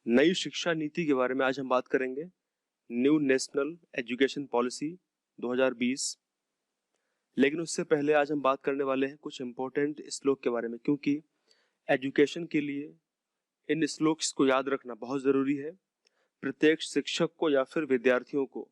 नई शिक्षा नीति के बारे में आज हम बात करेंगे। New national education policy 2020। लेकिन उससे पहले आज हम बात करने वाले हैं कुछ इम्पोर्टेंट श्लोक के बारे में, क्योंकि एजुकेशन के लिए इन श्लोक्स को याद रखना बहुत ज़रूरी है। प्रत्येक शिक्षक को या फिर विद्यार्थियों को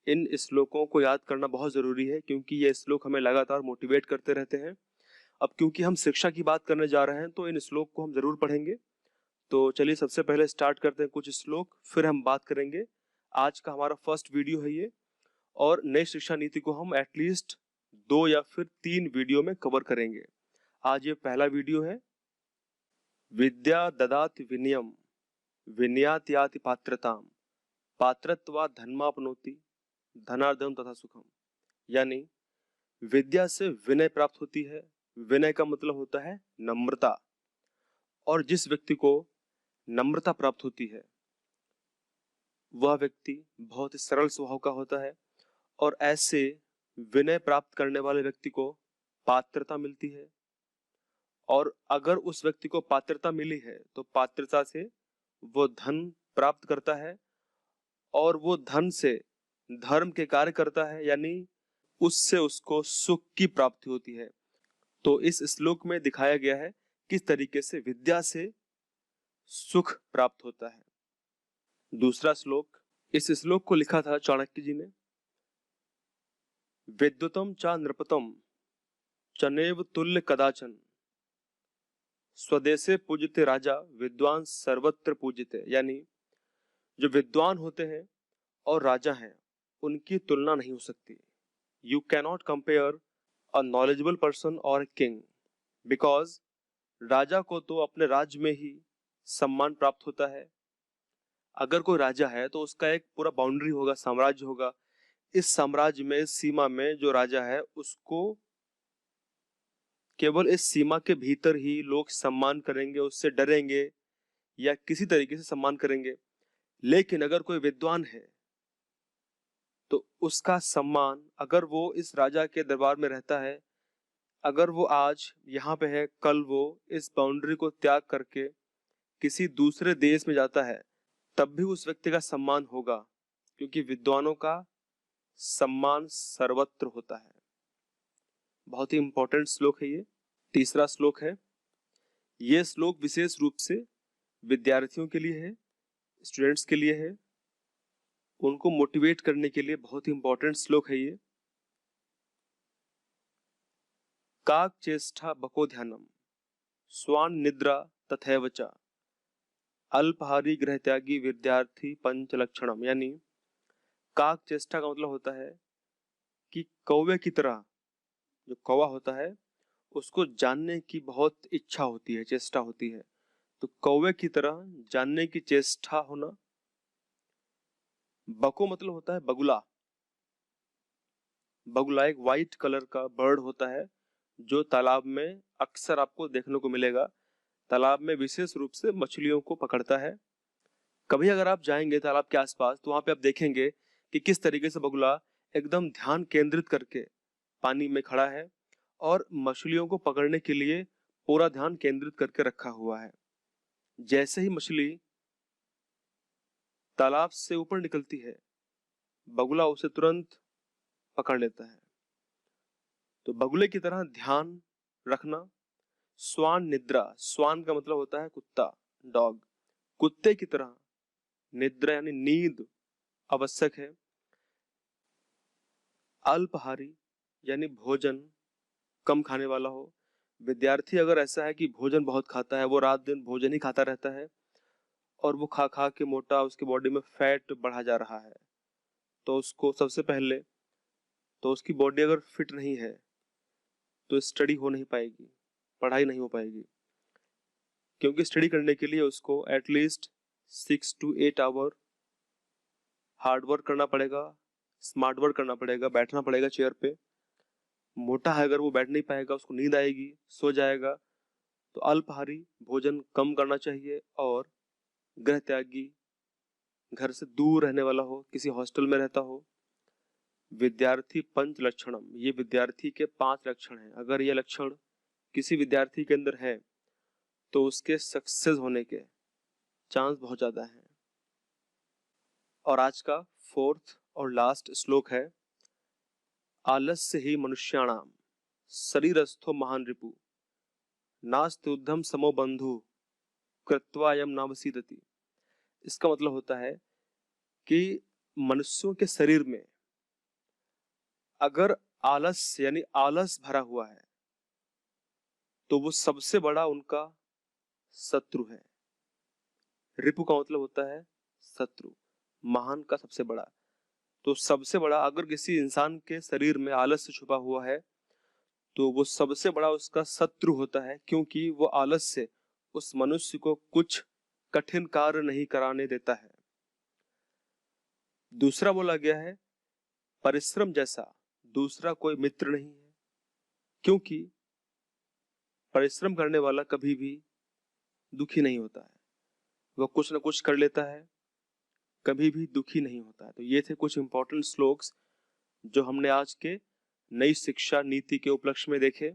इन श्लोकों को याद करना बहुत ज़रूरी है, क्योंकि ये श्लोक हमें लगातार मोटिवेट करते रहते हैं। अब क्योंकि हम शिक्षा की बात करने जा रहे हैं तो इन श्लोक को हम ज़रूर पढ़ेंगे। तो चलिए सबसे पहले स्टार्ट करते हैं कुछ श्लोक, फिर हम बात करेंगे। आज का हमारा फर्स्ट वीडियो है ये, और नई शिक्षा नीति को हम एटलीस्ट 2 या फिर 3 वीडियो में कवर करेंगे। आज ये पहला वीडियो है। विद्या ददाति विनयम विनयात याति पात्रताम पात्रत्वात् धनमाप्नोति धनार्जनम तथा सुखम। यानी विद्या से विनय प्राप्त होती है। विनय का मतलब होता है नम्रता, और जिस व्यक्ति को नम्रता प्राप्त होती है वह व्यक्ति बहुत ही सरल स्वभाव का होता है, और ऐसे विनय प्राप्त करने वाले व्यक्ति को पात्रता मिलती है। और अगर उस व्यक्ति को पात्रता मिली है तो पात्रता से वो धन प्राप्त करता है, और वो धन से धर्म के कार्य करता है, यानी उससे उसको सुख की प्राप्ति होती है। तो इस श्लोक में दिखाया गया है किस तरीके से विद्या से सुख प्राप्त होता है। दूसरा श्लोक, इस श्लोक को लिखा था चाणक्य जी ने। विद्युतम चा नृपतम चनेव तुल्य कदाचन स्वदेशे पूजते राजा विद्वान सर्वत्र पूजिते। यानी जो विद्वान होते हैं और राजा हैं उनकी तुलना नहीं हो सकती। You cannot compare a knowledgeable person और किंग, बिकॉज राजा को तो अपने राज्य में ही सम्मान प्राप्त होता है। अगर कोई राजा है तो उसका एक पूरा बाउंड्री होगा, साम्राज्य होगा। इस साम्राज्य में, इस सीमा में जो राजा है उसको केवल इस सीमा के भीतर ही लोग सम्मान करेंगे, उससे डरेंगे या किसी तरीके से सम्मान करेंगे। लेकिन अगर कोई विद्वान है तो उसका सम्मान, अगर वो इस राजा के दरबार में रहता है, अगर वो आज यहाँ पे है, कल वो इस बाउंड्री को त्याग करके किसी दूसरे देश में जाता है, तब भी उस व्यक्ति का सम्मान होगा, क्योंकि विद्वानों का सम्मान सर्वत्र होता है। बहुत ही इंपॉर्टेंट श्लोक है ये। तीसरा श्लोक है, ये श्लोक विशेष रूप से विद्यार्थियों के लिए है, स्टूडेंट्स के लिए है, उनको मोटिवेट करने के लिए बहुत ही इंपॉर्टेंट श्लोक है ये। काक चेष्टा बको ध्यानम स्वान निद्रा तथैव च अल्पहारी गृह त्यागी विद्यार्थी पंच लक्षणम। यानी काक चेष्टा का मतलब होता है कि कौवे की तरह, जो कौवा होता है उसको जानने की बहुत इच्छा होती है, चेष्टा होती है। तो कौवे की तरह जानने की चेष्टा होना। बको मतलब होता है बगुला। बगुला एक व्हाइट कलर का बर्ड होता है जो तालाब में अक्सर आपको देखने को मिलेगा। तालाब में विशेष रूप से मछलियों को पकड़ता है। कभी अगर आप जाएंगे तालाब के आसपास तो वहां पे आप देखेंगे कि किस तरीके से बगुला एकदम ध्यान केंद्रित करके पानी में खड़ा है और मछलियों को पकड़ने के लिए पूरा ध्यान केंद्रित करके रखा हुआ है। जैसे ही मछली तालाब से ऊपर निकलती है, बगुला उसे तुरंत पकड़ लेता है। तो बगुले की तरह ध्यान रखना। स्वान निद्रा, स्वान का मतलब होता है कुत्ता, डॉग। कुत्ते की तरह निद्रा यानी नींद आवश्यक है। अल्पहारी यानी भोजन कम खाने वाला हो। विद्यार्थी अगर ऐसा है कि भोजन बहुत खाता है, वो रात दिन भोजन ही खाता रहता है और वो खा खा के मोटा, उसकी बॉडी में फैट बढ़ा जा रहा है, तो उसको सबसे पहले तो उसकी बॉडी अगर फिट नहीं है तो स्टडी हो नहीं पाएगी, पढ़ाई नहीं हो पाएगी। क्योंकि स्टडी करने के लिए उसको at least 6 to 8 hour hard work करना पड़ेगा, स्मार्ट वर्क करना पड़ेगा, बैठना पड़ेगा चेयर पे। मोटा है अगर वो बैठ नहीं पाएगा, उसको नींद आएगी, सो जाएगा। तो अल्पाहारी भोजन कम करना चाहिए। और गृह त्यागी, घर से दूर रहने वाला हो, किसी हॉस्टल में रहता हो। विद्यार्थी पंच लक्षणम, ये विद्यार्थी के 5 लक्षण हैं। अगर ये लक्षण किसी विद्यार्थी के अंदर है तो उसके सक्सेस होने के चांस बहुत ज्यादा है। और आज का फोर्थ और लास्ट श्लोक है, आलस्य ही मनुष्याणाम शरीरस्थो महान रिपु नास्त्युद्धम समो बंधु कृत्वा यम नावसीदति। इसका मतलब होता है कि मनुष्यों के शरीर में अगर आलस यानी आलस भरा हुआ है तो वो सबसे बड़ा उनका शत्रु है। रिपु का मतलब होता है शत्रु, महान का सबसे बड़ा। तो सबसे बड़ा अगर किसी इंसान के शरीर में आलस्य छुपा हुआ है तो वो सबसे बड़ा उसका शत्रु होता है, क्योंकि वो आलस से उस मनुष्य को कुछ कठिन कार्य नहीं कराने देता है। दूसरा बोला गया है, परिश्रम जैसा दूसरा कोई मित्र नहीं है, क्योंकि परिश्रम करने वाला कभी भी दुखी नहीं होता है, वह कुछ ना कुछ कर लेता है, कभी भी दुखी नहीं होता है। तो ये थे कुछ इंपॉर्टेंट श्लोक्स जो हमने आज के नई शिक्षा नीति के उपलक्ष्य में देखे।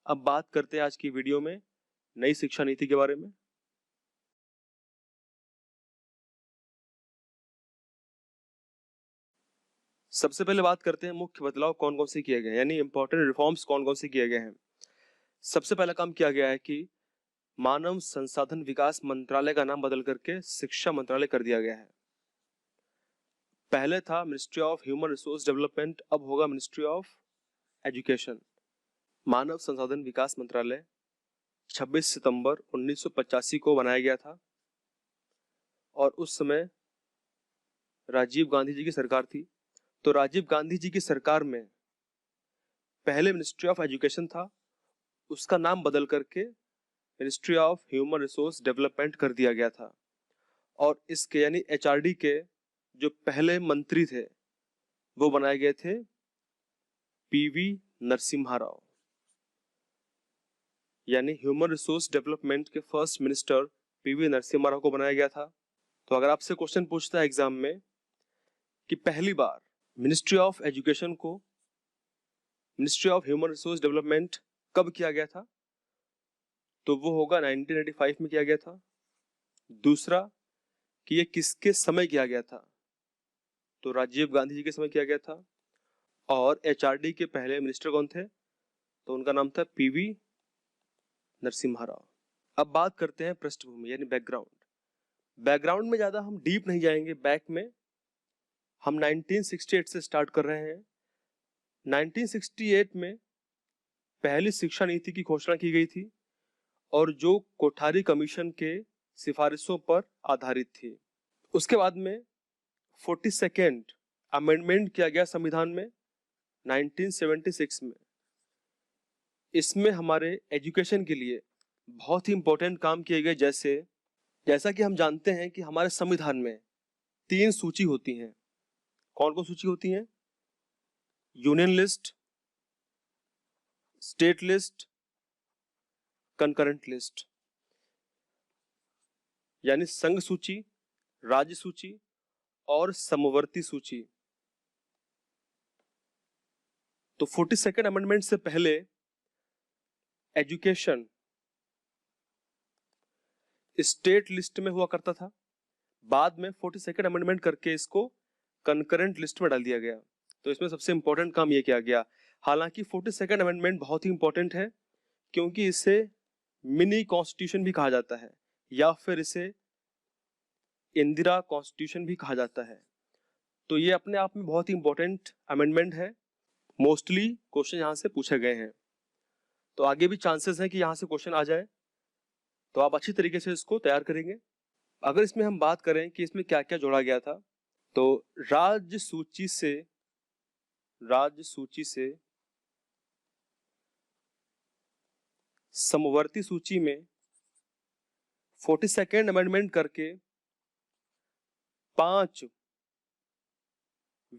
अब बात करते हैं आज की वीडियो में नई शिक्षा नीति के बारे में। सबसे पहले बात करते हैं मुख्य बदलाव कौन कौन से किए गए हैं, यानी इंपॉर्टेंट रिफॉर्म्स कौन कौन से किए गए हैं। सबसे पहला काम किया गया है कि मानव संसाधन विकास मंत्रालय का नाम बदल करके शिक्षा मंत्रालय कर दिया गया है। पहले था ministry of human resource development, अब होगा मिनिस्ट्री ऑफ एजुकेशन। मानव संसाधन विकास मंत्रालय 26 सितंबर 1985 को बनाया गया था और उस समय राजीव गांधी जी की सरकार थी। तो राजीव गांधी जी की सरकार में पहले मिनिस्ट्री ऑफ एजुकेशन था, उसका नाम बदल करके ministry of human resource development कर दिया गया था। और इसके यानी एचआरडी के जो पहले मंत्री थे वो बनाए गए थे पीवी नरसिम्हा राव, यानी ह्यूमन रिसोर्स डेवलपमेंट के first minister PV Narasimha Rao को बनाया गया था। तो अगर आपसे क्वेश्चन पूछता है एग्जाम में कि पहली बार मिनिस्ट्री ऑफ एजुकेशन को ministry of human resource development कब किया गया था, तो वो होगा 1985 में किया गया था। दूसरा कि ये किसके समय किया गया था, तो राजीव गांधी जी के समय किया गया था। और एचआरडी के पहले मिनिस्टर कौन थे, तो उनका नाम था पीवी नरसिम्हा राव। अब बात करते हैं पृष्ठभूमि यानी बैकग्राउंड। बैकग्राउंड में ज्यादा हम डीप नहीं जाएंगे, बैक में हम 1968 से स्टार्ट कर रहे हैं। 1968 में पहली शिक्षा नीति की घोषणा की गई थी और जो कोठारी कमीशन के सिफारिशों पर आधारित थी। उसके बाद में 42nd अमेंडमेंट किया गया संविधान में 1976 में। इसमें हमारे एजुकेशन के लिए बहुत ही इंपॉर्टेंट काम किए गए, जैसा कि हम जानते हैं कि हमारे संविधान में 3 सूची होती हैं। कौन कौन सूची होती हैं? Union list, state list, concurrent list, यानी संघ सूची, राज्य सूची और समवर्ती सूची। तो 42nd अमेंडमेंट से पहले एजुकेशन स्टेट लिस्ट में हुआ करता था, बाद में 42nd अमेंडमेंट करके इसको कंकरेंट लिस्ट में डाल दिया गया। तो इसमें सबसे इंपॉर्टेंट काम यह किया गया। हालांकि 42nd अमेंडमेंट बहुत ही इंपॉर्टेंट है, क्योंकि इसे मिनी कॉन्स्टिट्यूशन भी कहा जाता है या फिर इसे इंदिरा कॉन्स्टिट्यूशन भी कहा जाता है। तो ये अपने आप में बहुत ही इंपॉर्टेंट अमेंडमेंट है। मोस्टली क्वेश्चन यहाँ से पूछे गए हैं, तो आगे भी चांसेस हैं कि यहाँ से क्वेश्चन आ जाए, तो आप अच्छी तरीके से इसको तैयार करेंगे। अगर इसमें हम बात करें कि इसमें क्या क्या जोड़ा गया था, तो राज्य सूची से समवर्ती सूची में 42nd अमेंडमेंट करके 5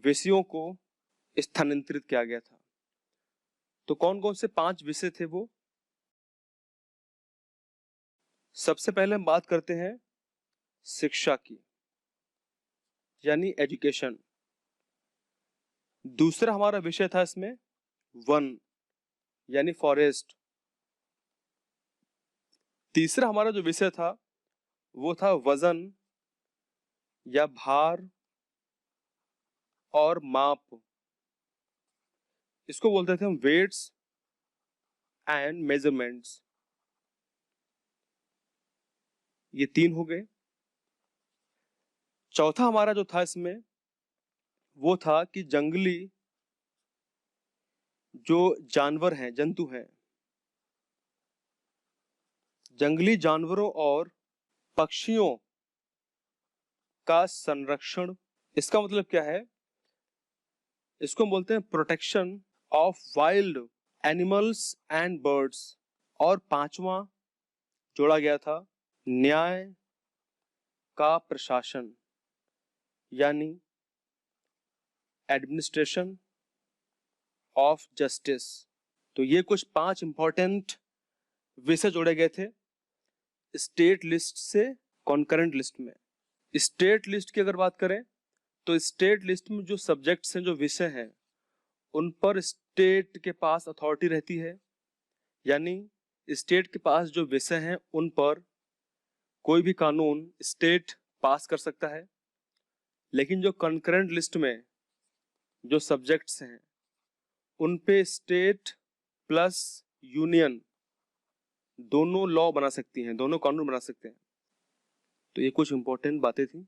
विषयों को स्थानांतरित किया गया था। तो कौन कौन से 5 विषय थे वो? सबसे पहले हम बात करते हैं शिक्षा की, यानी एजुकेशन। दूसरा हमारा विषय था इसमें वन, यानी फॉरेस्ट। तीसरा हमारा जो विषय था वो था वजन या भार और माप। इसको बोलते थे हम वेट्स एंड मेजरमेंट्स। ये 3 हो गए। चौथा हमारा जो था इसमें वो था कि जंगली जो जानवर हैं, जंतु हैं, जंगली जानवरों और पक्षियों का संरक्षण। इसका मतलब क्या है? इसको हम बोलते हैं protection of wild animals and birds. और पांचवा जोड़ा गया था न्याय का प्रशासन, यानी एडमिनिस्ट्रेशन ऑफ जस्टिस। तो ये कुछ 5 इंपॉर्टेंट विषय जोड़े गए थे स्टेट लिस्ट से कॉन्करेंट लिस्ट में। स्टेट लिस्ट की अगर बात करें तो स्टेट लिस्ट में जो सब्जेक्ट्स हैं, जो विषय हैं, उन पर स्टेट के पास अथॉरिटी रहती है, यानी स्टेट के पास जो विषय हैं उन पर कोई भी कानून स्टेट पास कर सकता है। लेकिन जो कॉन्करेंट लिस्ट में जो सब्जेक्ट्स हैं उन पे स्टेट प्लस यूनियन दोनों लॉ बना सकती हैं, दोनों कानून बना सकते हैं। तो ये कुछ इंपॉर्टेंट बातें थी।